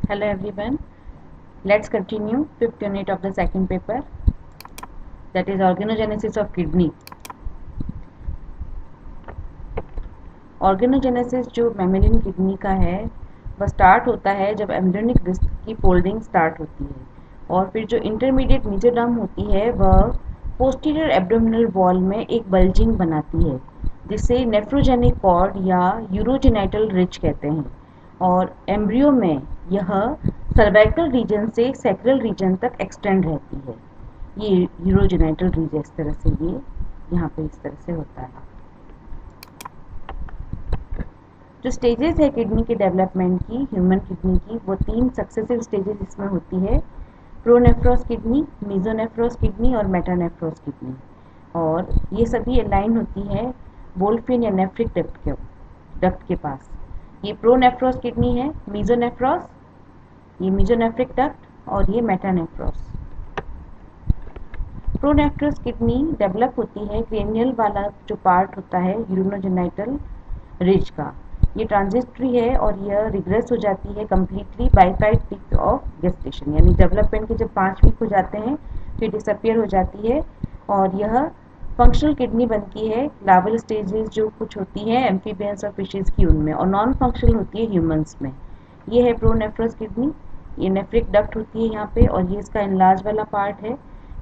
Hello everyone. Let's continue fifth unit of the second paper, that is organogenesis of kidney. Organogenesis जो mammalian kidney का है वह start होता है जब एम्ब्रियोनिक डिस्क की फोल्डिंग स्टार्ट होती है और फिर जो इंटरमीडिएट मेसोडर्म होती है वह पोस्टीरियर एब्डोमिनल वॉल में एक बल्जिंग बनाती है जिसे नेफ्रोजेनिक कॉर्ड या यूरोजेनाइटल रिज कहते हैं और एम्ब्रियो में यह सर्वाइकल रीजन से सैक्रल रीजन तक एक्सटेंड रहती है। ये यूरोजेनाइटल रीज इस तरह से ये यहाँ पे इस तरह से होता है। जो स्टेजेस है किडनी के डेवलपमेंट की ह्यूमन किडनी की वो 3 सक्सेसिव स्टेजेस इसमें होती है, प्रोनेफ्रॉस किडनी, मीजोनेफ्रॉस किडनी और मेटानेफ्रॉस किडनी। और ये सभी अलाइन होती है वोल्फिन या नेफ्रिक डक्ट के पास। ये प्रोनेफ्रॉस किडनी है, मीजोनेफ्रॉस, ये मीजोनेफ्रिक डक्ट और ये मेटानेफ्रॉस। प्रोनेफ्रॉस किडनी डेवलप होती है क्रेनियल वाला जो पार्ट होता है यूरिनोजेनाइटल रिज का, ये ट्रांजिस्टरी है और यह रिग्रेस हो जाती है completely bye 5 weeks of gestation, यानी डेवलपमेंट के जब 5 वीक हो जाते हैं फिर डिसअपियर हो जाती है और यह फंक्शनल किडनी बनती है लावल स्टेजेस जो कुछ होती है एम्फीबियंस और फिशेज की उनमें, और नॉन फंक्शनल होती है ह्यूमंस में। ये है प्रोनेफ्रस किडनी, ये नेफ्रिक डक्ट होती है यहाँ पे और ये इसका इनलार्ज वाला पार्ट है।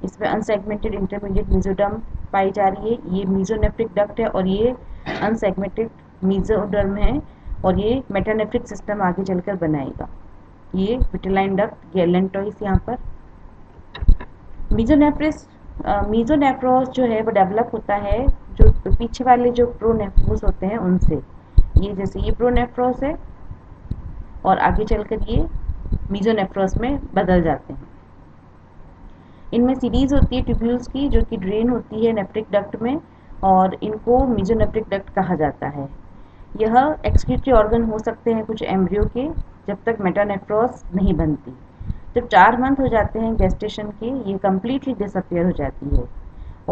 इसमें अनसेगमेंटेड इंटरमीडिएट मेसोडर्म पाई जा रही है, ये मीजोनेफ्रिक डक्ट है और ये अनसेगमेंटेड मीजोडर्म है और ये मेटानेफ्रिक सिस्टम आगे चलकर बनाएगा। ये विटेलाइन डक्ट गैलेंटोइस यहाँ पर। मीजोनेफ्रिस मीजोनेफ्रोस जो है वो डेवलप होता है जो पीछे वाले जो प्रोनेफ्रोस होते हैं उनसे। ये जैसे ये प्रोनेफ्रोस है और आगे चलकर ये मीजोनेफ्रोस में बदल जाते हैं। इनमें सीरीज होती है ट्यूब्यूल्स की जो कि ड्रेन होती है नेफ्रिक डक्ट में और इनको मीजोनेफ्रिक डक्ट कहा जाता है। यह एक्सक्रीटरी ऑर्गन हो सकते हैं कुछ एम्ब्रियो के जब तक मेटानेफ्रॉस नहीं बनती। जब 4 मंथ हो जाते हैं गेस्टेशन के ये कम्प्लीटली डिसअपियर हो जाती है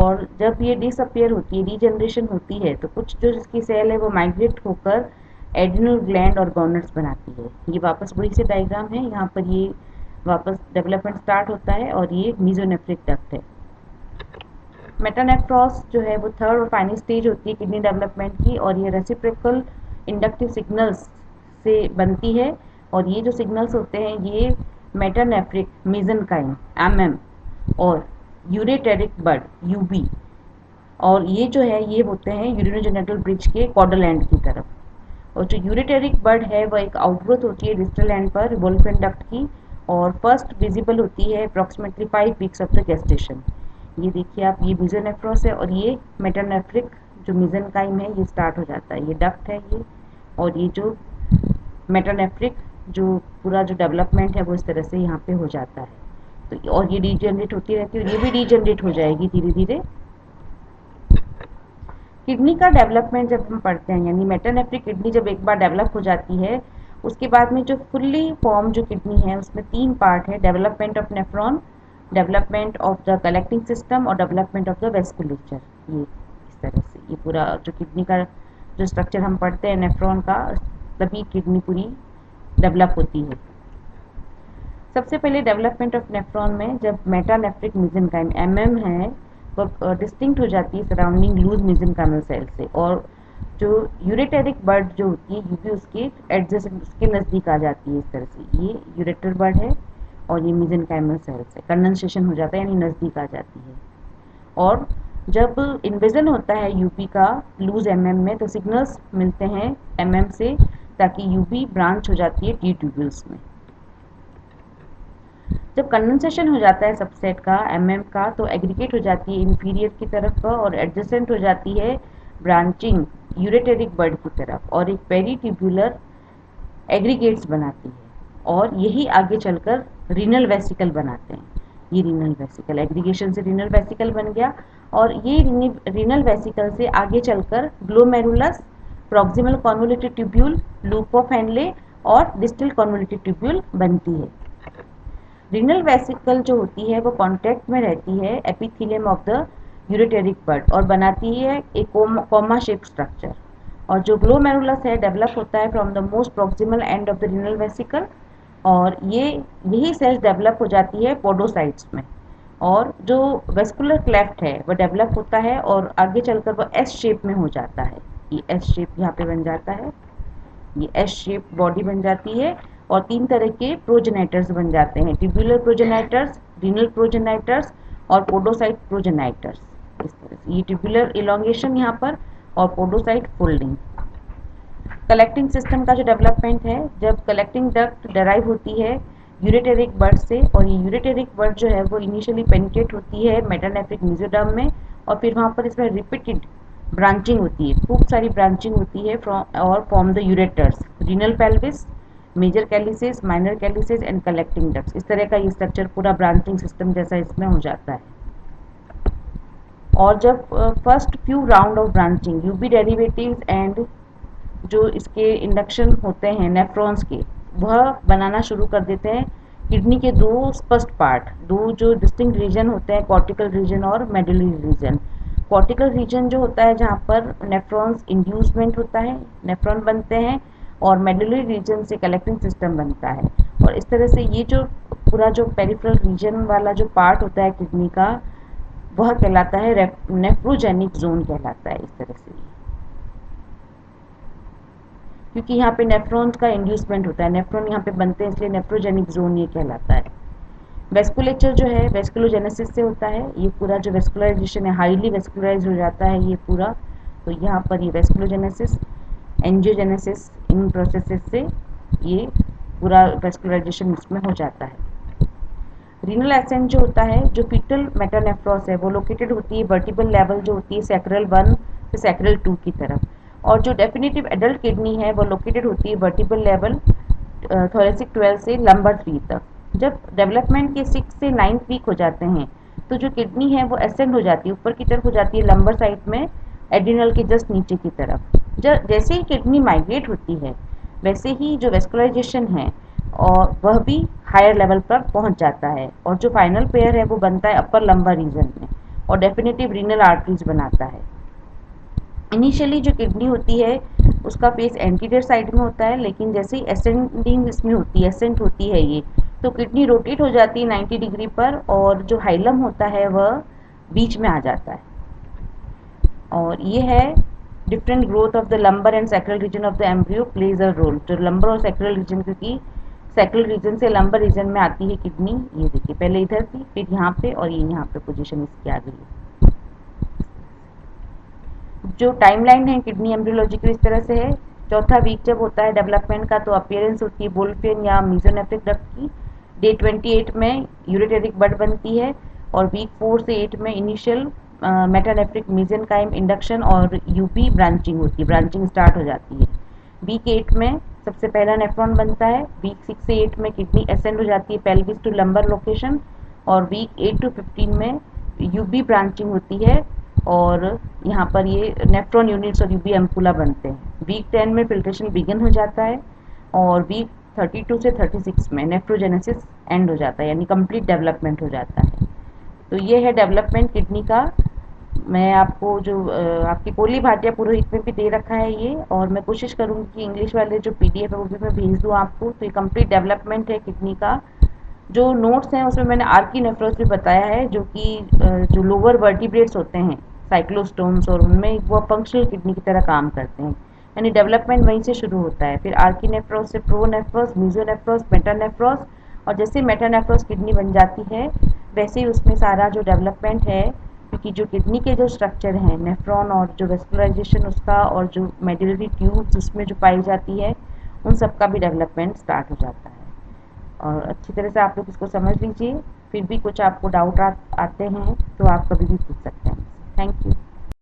और जब ये डिसअपियर होती है रीजनरेशन होती है तो कुछ जो इसकी सेल है वो माइग्रेट होकर एड्रिनल ग्लैंड और गॉनर्स बनाती है। ये वापस वही से डायग्राम है, यहाँ पर ये वापस डेवलपमेंट स्टार्ट होता है और ये मीजोनेफ्रिक डक्ट है। मेटानेफ्रॉस जो है वो थर्ड और फाइनल स्टेज होती है किडनी डेवलपमेंट की और ये रेसिप्रोकल इंडक्टिव सिग्नल्स से बनती है और ये जो सिग्नल्स होते हैं ये मेटानेफ्रिक मेसेनकाइम एमएम और यूरेटेरिक बड यूबी, और ये जो है ये होते हैं यूरिनोजेनिटल ब्रिज के कॉडल एंड की तरफ। और जो यूरेटेरिक बड है वह एक आउटग्रोथ होती है डिस्टल एंड पर वोल्फेन डक्ट की और फर्स्ट विजिबल होती है approximately 5 weeks of the gestation. ये देखिए आप, ये मीजोनेफ्रॉस है और ये मेटानेफ्रिक जो मेसेनकाइम है ये स्टार्ट हो जाता है, ये डक्ट है ये, और ये जो मेटानेफ्रिक जो पूरा जो डेवलपमेंट है वो इस तरह से यहाँ पे हो जाता है। तो और ये रीजनरेट होती रहती है और ये भी रीजनरेट हो जाएगी धीरे धीरे। किडनी का डेवलपमेंट जब हम पढ़ते हैं यानी मेटानेफ्रिक किडनी जब एक बार डेवलप हो जाती है उसके बाद में जो फुल्ली फॉर्म जो किडनी है उसमें 3 पार्ट है, development of nephron, development of the collecting system और डेवलपमेंट ऑफ द वेस्कुलेचर। ये इस तरह से ये पूरा जो किडनी का जो स्ट्रक्चर हम पढ़ते हैं नेफ्रॉन का, तभी किडनी पूरी डेवलप होती है। सबसे पहले डेवलपमेंट ऑफ नेफ्रॉन में जब मेटानेफ्रिक मेसेनकाइम एमएम है वो डिस्टिंक्ट हो जाती है सराउंडिंग लूज मेसेनकाइमल सेल से, और जो यूरेटेरिक बर्ड जो होती है यूबी उसके एडजेसेंट उसके नज़दीक आ जाती है इस तरह से। ये यूरेटर बर्ड है और ये मेसेनकाइमल सेल से कंडेंसेशन हो जाता है यानी नज़दीक आ जाती है। और जब इन्वेजन होता है यूपी का लूज एमएम में तो सिग्नल्स मिलते हैं एमएम से ताकि यूपी ब्रांच हो जाती है टी ट्यूब्यूल्स में। जब कंडेंसेशन हो जाता है सबसेट का एमएम का तो एग्रीगेट हो जाती है इंफीरियर की तरफ का और एडजेसेंट हो जाती है ब्रांचिंग यूरेटेरिक बर्ड की तरफ और एक पेरीट्यूब्यूलर एग्रीगेट्स बनाती है और यही आगे चलकर रीनल वेसिकल बनाते हैं। ये रीनल वेसिकल एग्रीगेशन से रीनल वेसिकल बन गया और ये रीनल वेसिकल से आगे चलकर glomerulus, proximal convoluted tubule, loop of Henle और डिस्टल कॉन्वोल्यूटेड ट्यूब्यूल बनती है। रीनल वेसिकल जो होती है वो कॉन्टैक्ट में रहती है एपिथेलियम ऑफ द यूरेटेरिक बड और बनाती है एक कॉमा शेप स्ट्रक्चर। और जो ग्लोमेरुलस है डेवलप होता है from the most proximal end of the renal vesicle और ये यही सेल्स डेवलप हो जाती है पोडोसाइट्स में। और जो वेस्कुलर क्लेफ्ट है वो डेवलप होता है और आगे चलकर वो एस शेप में हो जाता है। ये एस शेप यहाँ पे बन जाता है, ये एस शेप बॉडी बन जाती है और तीन तरह के प्रोजेनाइटर्स बन जाते हैं, ट्यूबुलर प्रोजेनाइटर्स, रीनल प्रोजेनाइटर्स और पोडोसाइट प्रोजेनाइटर्स। इस तरह से ये ट्यूबुलर इलोंगेशन यहाँ पर और पोडोसाइट फोल्डिंग। कलेक्टिंग सिस्टम का जो डेवलपमेंट है, जब कलेक्टिंग डक्ट डराइव होती है यूरेटेरिक बर्ड से, और ये यूरेटेरिक बर्ड जो है वो इनिशियली पेनिट्रेट होती है मेटानेफ्रिक मेसोडर्म में और फिर वहाँ पर इसमें रिपीटेड ब्रांचिंग होती है, खूब सारी ब्रांचिंग होती है फ्रॉम और form the ureters, renal pelvis, major calyces, minor calyces and collecting ducts. इस तरह का ये स्ट्रक्चर पूरा ब्रांचिंग सिस्टम जैसा इसमें हो जाता है। और जब first few round of branching UB derivatives and जो इसके इंडक्शन होते हैं नेफ्रॉन्स के, वह बनाना शुरू कर देते हैं किडनी के दो स्पष्ट पार्ट, दो जो डिस्टिंक्ट रीजन होते हैं, कॉर्टिकल रीजन और मेडुलरी रीजन। कॉर्टिकल रीजन जो होता है जहाँ पर नेफ्रॉन्स इंड्यूसमेंट होता है, नेफ्रॉन बनते हैं, और मेडुलरी रीजन से कलेक्टिंग सिस्टम बनता है। और इस तरह से ये जो पूरा जो पेरिफेरल रीजन वाला जो पार्ट होता है किडनी का, वह कहलाता है नेफ्रोजेनिक जोन कहलाता है। इस तरह से क्योंकि यहाँ पे नेफ्रॉन्स का इंड्यूसमेंट होता है, नेफ्रॉन यहाँ पे बनते हैं, इसलिए नेफ्रोजेनिक जोन ये कहलाता है। वेस्कुलेचर जो है वेस्कुलोजेनेसिस से होता है, ये पूरा जो वेस्कुलराइजेशन है हाईली वेस्कुलराइज हो जाता है ये पूरा। तो यहाँ पर ये वेस्कुलोजेनेसिस, एंजियोजेनेसिस, इन प्रोसेसेस से ये पूरा वेस्कुलराइजेशन इसमें हो जाता है। रीनल एसेंट जो होता है, जो फीटल मेटानेफ्रॉस है, वो लोकेटेड होती है वर्टिबल लेवल जो होती है सैक्रल 1 से सैक्रल 2 की तरफ। और जो डेफिनेटिव एडल्ट किडनी है वो लोकेटेड होती है वर्टिबल लेवल थोरेसिक 12 से लंबर 3 तक। जब डेवलपमेंट के 6 से 9 वीक हो जाते हैं तो जो किडनी है वो एसेंड हो जाती है, ऊपर की तरफ हो जाती है लंबर साइड में, एड्रिनल के जस्ट नीचे की तरफ। जब जैसे ही किडनी माइग्रेट होती है वैसे ही जो वेस्कुलराइजेशन है और वह भी हायर लेवल पर पहुंच जाता है, और जो फाइनल पेयर है वो बनता है अपर लंबर रीजन में और डेफिनेटिव रीनल आर्टरीज बनाता है। इनिशियली जो किडनी होती है उसका फेस एंटीरियर साइड में होता है, लेकिन जैसे ही असेंडिंग इसमें होती है, असेंट होती है ये, तो किडनी रोटेट हो जाती है 90 डिग्री पर और जो हाइलम होता है वह बीच में आ जाता है। और ये है different growth of the lumbar and sacral region of the embryo plays a role. जो लंबर और सैक्रल रीजन, क्योंकि सैक्रल रीजन से लंबर रीजन में आती है किडनी, ये देखिए पहले इधर थी फिर यहाँ पे और ये यहाँ पे पोजीशन इसकी आ गई है। जो टाइमलाइन है किडनी एम्ब्रियोलॉजी की इस तरह से है। चौथा वीक जब होता है डेवलपमेंट का तो अपीयरेंस होती है बोल्फियन या मेसोनेफ्रिक डक्ट की। डे 28 में यूरेटेरिक बड बनती है और वीक 4 से 8 में इनिशियल मेटानेफ्रिक मेसेनकाइम इंडक्शन और यूपी ब्रांचिंग होती है, ब्रांचिंग स्टार्ट हो जाती है। वीक 8 में सबसे पहला नेफ्रॉन बनता है। वीक 6 से 8 में किडनी असेंड हो जाती है पेल्विस टू लंबर लोकेशन और वीक 8 टू 15 में यूबी ब्रांचिंग होती है और यहाँ पर ये नेफ्रॉन यूनिट्स और यूबी एम्पुला बनते हैं। वीक 10 में फिल्ट्रेशन बिगिन हो जाता है और वीक 32 से 36 में नेफ्रोजेनेसिस एंड हो जाता है, यानी कंप्लीट डेवलपमेंट हो जाता है। तो ये है डेवलपमेंट किडनी का। मैं आपको जो आपकी कोली भाटिया पुरोहित में भी दे रखा है ये, और मैं कोशिश करूँगी कि इंग्लिश वाले जो पीडीएफ है वो भी मैं भेज दूँ आपको। तो ये कंप्लीट डेवलपमेंट है किडनी का। जो नोट्स हैं उसमें मैंने आर्की नेफ्रोस भी बताया है, जो कि जो लोअर वर्टिब्रेट्स होते हैं साइक्लोस्टोम्स, और उनमें वो फंक्शनल किडनी की तरह काम करते हैं, यानी डेवलपमेंट वहीं से शुरू होता है। फिर आर्की नेफ्रोस से प्रोनेफ्रोस, मीजोनेफ्रोस, मेटानेफ्रोस, और जैसे मेटानेफ्रोस किडनी बन जाती है वैसे ही उसमें सारा जो डेवलपमेंट है, क्योंकि जो किडनी के जो स्ट्रक्चर हैं नेफ्रॉन और जो वेस्कुलराइजेशन उसका और जो मेडुलरी ट्यूब्स उसमें जो पाई जाती है, उन सब का भी डेवलपमेंट स्टार्ट हो जाता है। और अच्छी तरह से आप लोग इसको समझ लीजिए। फिर भी कुछ आपको डाउट आते हैं तो आप कभी भी पूछ सकते हैं। Thank you.